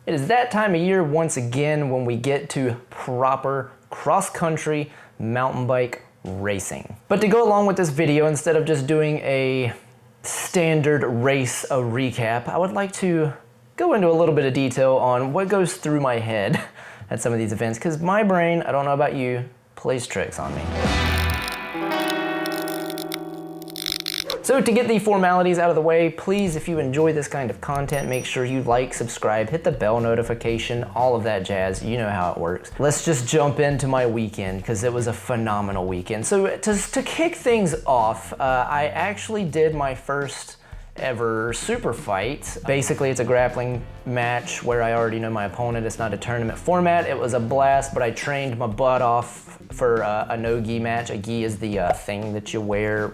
It is that time of year once again when we get to proper cross-country mountain bike racing. But to go along with this video, instead of just doing a standard race recap, I would like to go into a little bit of detail on what goes through my head at some of these events, because my brain, I don't know about you, plays tricks on me. So to get the formalities out of the way, please, if you enjoy this kind of content, make sure you like, subscribe, hit the bell notification, all of that jazz. You know how it works. Let's just jump into my weekend, because it was a phenomenal weekend. So to kick things off, I actually did my first ever super fight. Basically, it's a grappling match where I already know my opponent. It's not a tournament format. It was a blast, but I trained my butt off for a no-gi match. A gi is the thing that you wear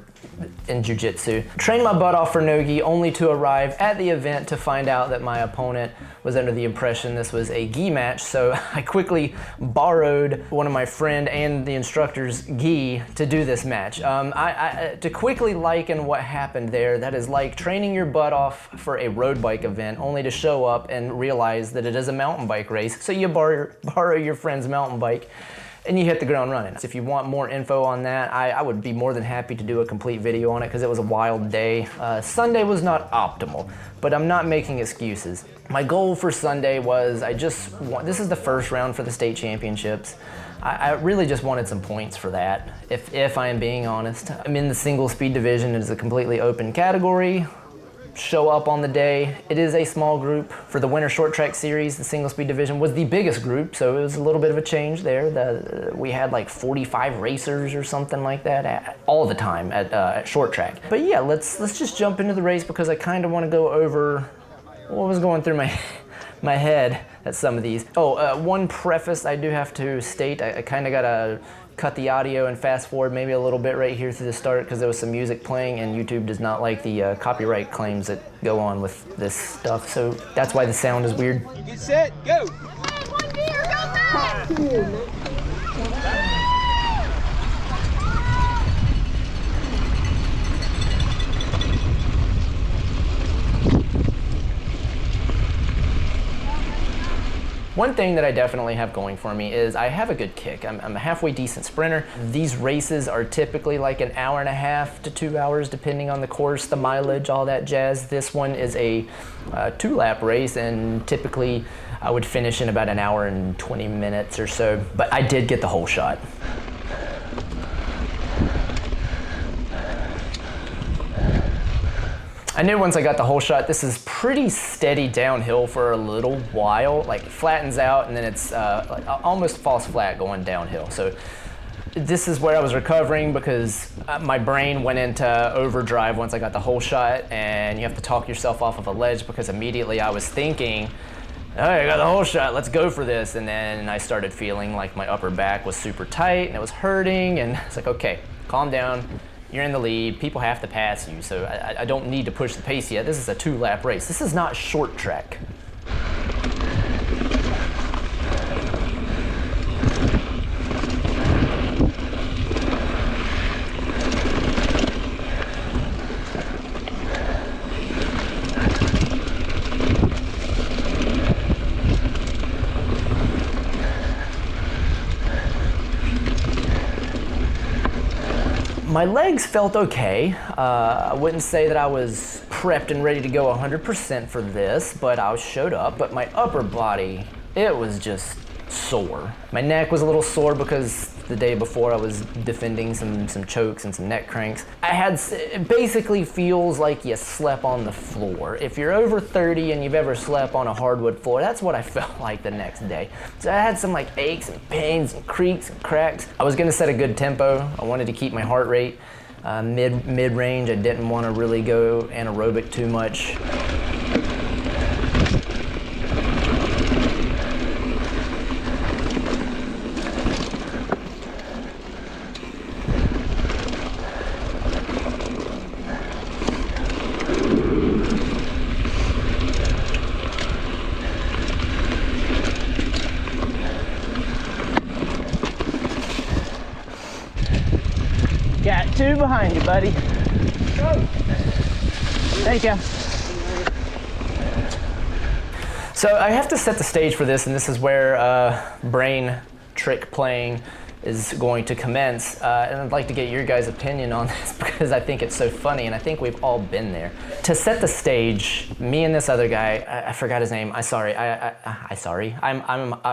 in jiu-jitsu. Trained my butt off for no-gi, only to arrive at the event to find out that my opponent was under the impression this was a gi match, so I quickly borrowed one of my friend and the instructor's gi to do this match. To quickly liken what happened there, that is like training your butt off for a road bike event only to show up and realize that it is a mountain bike race, so you borrow your friend's mountain bike and you hit the ground running. If you want more info on that, I would be more than happy to do a complete video on it because it was a wild day. Sunday was not optimal, but I'm not making excuses. My goal for Sunday was this is the first round for the state championships. I really just wanted some points for that, if I am being honest. I'm in the single speed division. It is a completely open category. Show up on the day. It is a small group. For the Winter Short Track Series, the single speed division was the biggest group, so it was a little bit of a change there. We had like 45 racers or something like that all the time at short track. But yeah, let's just jump into the race because I kind of want to go over what was going through my head at some of these. One preface I do have to state, I kind of got to cut the audio and fast forward maybe a little bit right here to the start because there was some music playing and YouTube does not like the copyright claims that go on with this stuff, so that's why the sound is weird. You get set, go! One beer, go back! One thing that I definitely have going for me is I have a good kick. I'm a halfway decent sprinter. These races are typically like an hour and a half to 2 hours depending on the course, the mileage, all that jazz. This one is a 2-lap race and typically I would finish in about an hour and 20 minutes or so, but I did get the whole shot. I knew once I got the whole shot, this is pretty steady downhill for a little while. Like it flattens out and then it's like almost falls flat going downhill. So this is where I was recovering because my brain went into overdrive once I got the whole shot, and you have to talk yourself off of a ledge because immediately I was thinking, all right, I got the whole shot, let's go for this. And then I started feeling like my upper back was super tight and it was hurting, and it's like, okay, calm down. You're in the lead, people have to pass you, so I don't need to push the pace yet. This is a 2-lap race. This is not short track. My legs felt okay. I wouldn't say that I was prepped and ready to go 100% for this, but I showed up. But my upper body, it was just sore. My neck was a little sore because the day before I was defending some chokes and some neck cranks. It basically feels like you slept on the floor. If you're over 30 and you've ever slept on a hardwood floor, that's what I felt like the next day. So I had some like aches and pains and creaks and cracks. I was gonna set a good tempo. I wanted to keep my heart rate mid-range. I didn't want to really go anaerobic too much. Got 2 behind you, buddy. Go. Thank you. So I have to set the stage for this, and this is where brain trick playing is going to commence, and I'd like to get your guys' opinion on this because I think it's so funny, and I think we've all been there. To set the stage, me and this other guy, I forgot his name. I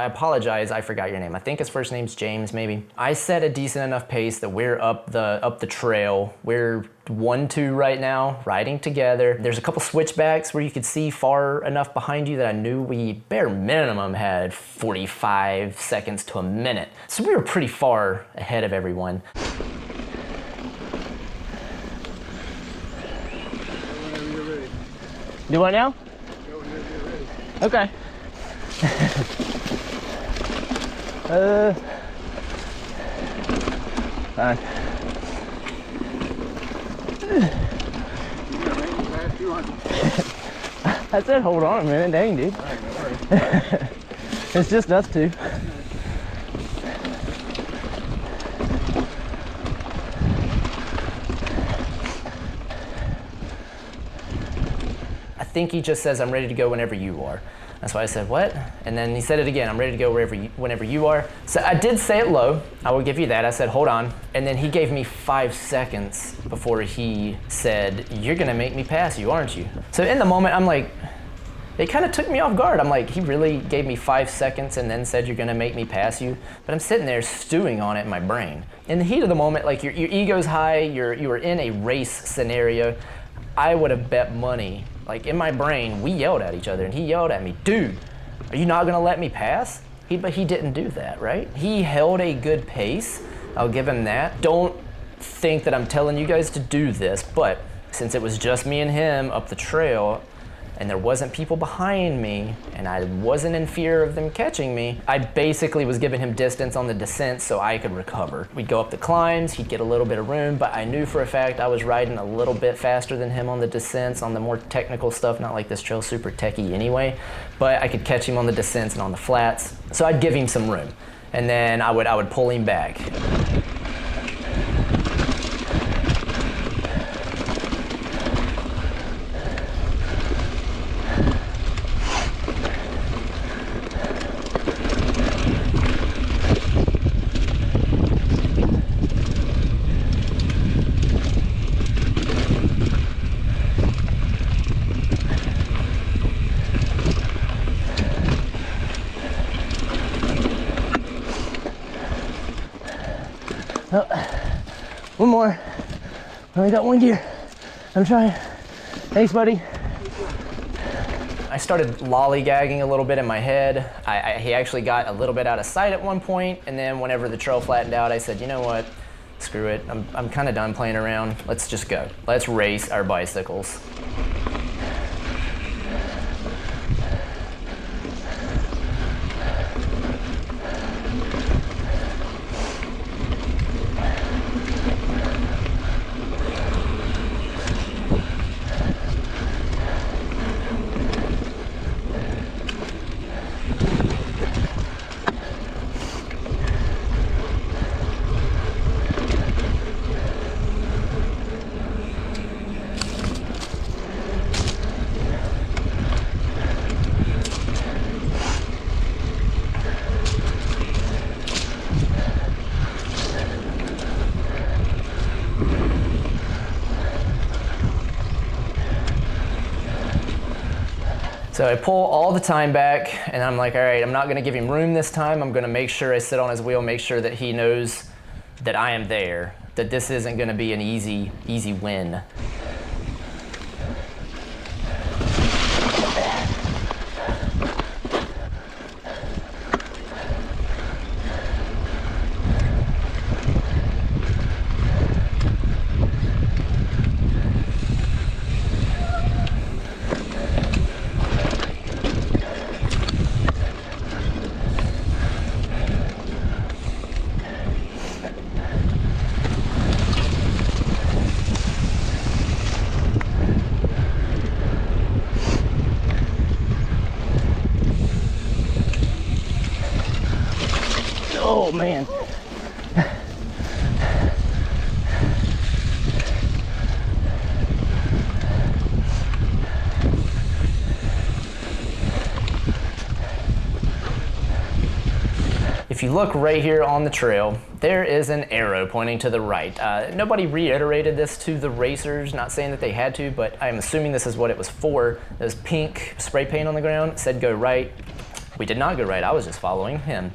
apologize. I forgot your name. I think his first name's James, maybe. I set a decent enough pace that we're up the trail. We're 1-2 right now, riding together. There's a couple switchbacks where you could see far enough behind you that I knew we bare minimum had 45 seconds to a minute. So we were pretty far ahead of everyone. Whenever you're ready. Do what now? Go whenever you're ready. Okay. Fine. I said hold on a minute, dang dude. Alright, no worries. It's just us two. I think he just says I'm ready to go whenever you are. That's why I said, what? And then he said it again, I'm ready to go whenever you are. So I did say it low, I will give you that. I said, hold on. And then he gave me 5 seconds before he said, you're gonna make me pass you, aren't you? So in the moment, I'm like, it kind of took me off guard. I'm like, he really gave me 5 seconds and then said, you're gonna make me pass you? But I'm sitting there stewing on it in my brain. In the heat of the moment, like your ego's high, you are in a race scenario. I would have bet money. Like in my brain, we yelled at each other and he yelled at me, dude, are you not gonna let me pass? But he didn't do that, right? He held a good pace, I'll give him that. Don't think that I'm telling you guys to do this, but since it was just me and him up the trail and there wasn't people behind me and I wasn't in fear of them catching me, I basically was giving him distance on the descent so I could recover. We'd go up the climbs, he'd get a little bit of room, but I knew for a fact I was riding a little bit faster than him on the descents, on the more technical stuff, not like this trail super techie anyway, but I could catch him on the descents and on the flats. So I'd give him some room and then I would pull him back. Oh, one more. Only got one gear. I'm trying. Thanks, buddy. I started lollygagging a little bit in my head. He actually got a little bit out of sight at one point, and then whenever the trail flattened out, I said, you know what? Screw it. I'm kind of done playing around. Let's just go. Let's race our bicycles. So I pull all the time back and I'm like, all right, I'm not gonna give him room this time. I'm gonna make sure I sit on his wheel, make sure that he knows that I am there, that this isn't gonna be an easy win. Oh man. If you look right here on the trail, there is an arrow pointing to the right. Nobody reiterated this to the racers, not saying that they had to, but I'm assuming this is what it was for. There's pink spray paint on the ground, said go right. We did not go right, I was just following him.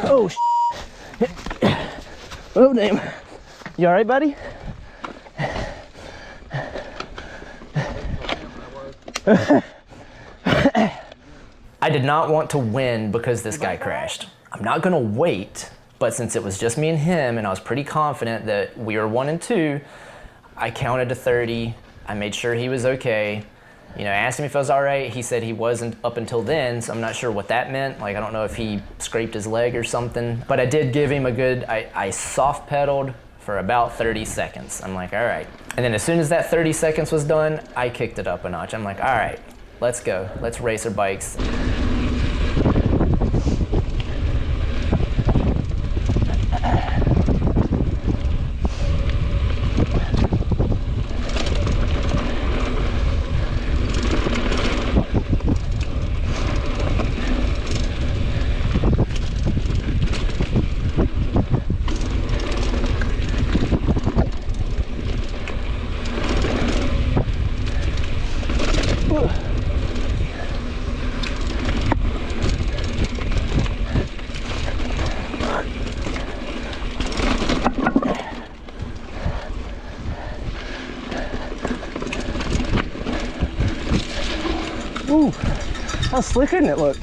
Oh, oh, damn. You all right, buddy? I did not want to win because this guy crashed. I'm not gonna wait, but since it was just me and him and I was pretty confident that we were 1 and 2, I counted to 30. I made sure he was okay. You know, I asked him if I was all right. He said he wasn't up until then, so I'm not sure what that meant. Like, I don't know if he scraped his leg or something, but I did give him a good, I soft pedaled for about 30 seconds. I'm like, all right. And then as soon as that 30 seconds was done, I kicked it up a notch. I'm like, all right, let's go. Let's race our bikes. Ooh, how slicker than it looked.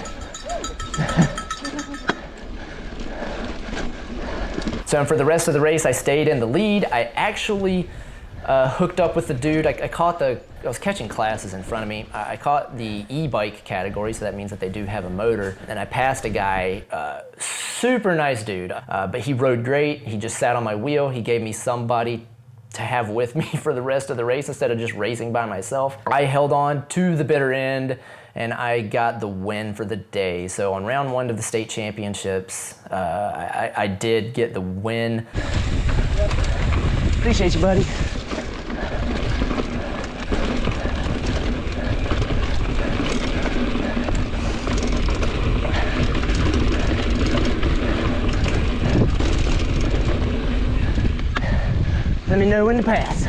So for the rest of the race, I stayed in the lead. I actually hooked up with the dude. I was catching classes in front of me. I caught the e-bike category, so that means that they do have a motor. And I passed a guy, super nice dude, but he rode great. He just sat on my wheel. He gave me somebody to have with me for the rest of the race instead of just racing by myself. I held on to the bitter end and I got the win for the day. So on round 1 of the state championships, I did get the win. Appreciate you, buddy. Let me know when to pass.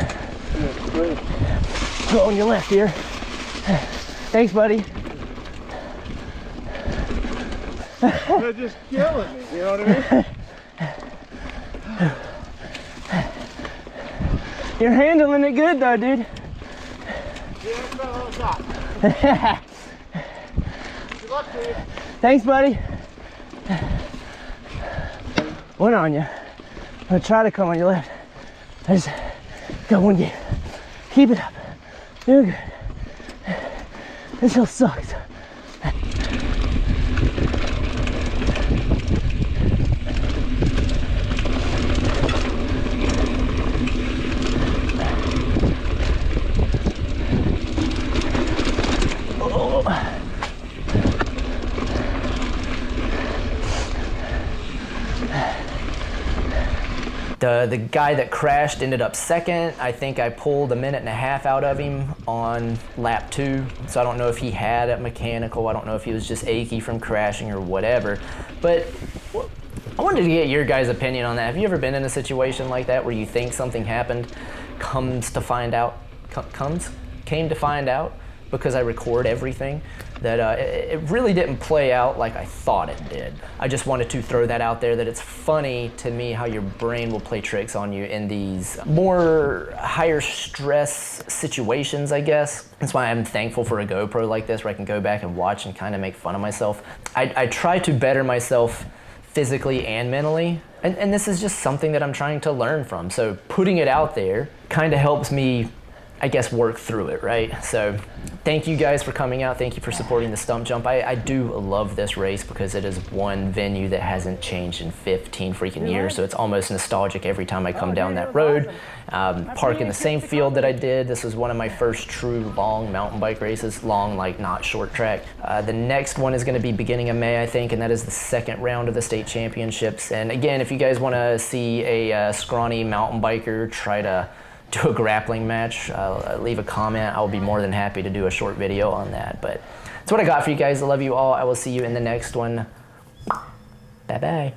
Go on your left here. Thanks, buddy. They're just killing me, you know what I mean? You're handling it good though, dude. Yeah, it's got a little shot. Good luck to you. Thanks, buddy. One on you. I'm gonna try to come on your left. I just got one game. Keep it up. Doing good. This hill sucks. The guy that crashed ended up second. I think I pulled 1.5 minutes out of him on lap 2. So I don't know if he had a mechanical. I don't know if he was just achy from crashing or whatever. But I wanted to get your guys' opinion on that. Have you ever been in a situation like that where you think something happened, came to find out because I record everything, that it really didn't play out like I thought it did. I just wanted to throw that out there, that it's funny to me how your brain will play tricks on you in these more higher stress situations, I guess. That's why I'm thankful for a GoPro like this where I can go back and watch and kind of make fun of myself. I try to better myself physically and mentally, and this is just something that I'm trying to learn from. So putting it out there kind of helps me, I guess, work through it, right? So thank you guys for coming out. Thank you for supporting the Stump Jump. I do love this race because it is one venue that hasn't changed in 15 freaking years. So it's almost nostalgic every time I come down that road. Park in the same field that I did. This was one of my first true long mountain bike races. Long, like not short track. The next one is gonna be beginning of May, I think, and that is the second round of the state championships. And again, if you guys wanna see a scrawny mountain biker try to do a grappling match, leave a comment. I'll be more than happy to do a short video on that. But that's what I got for you guys. I love you all. I will see you in the next one. Bye-bye.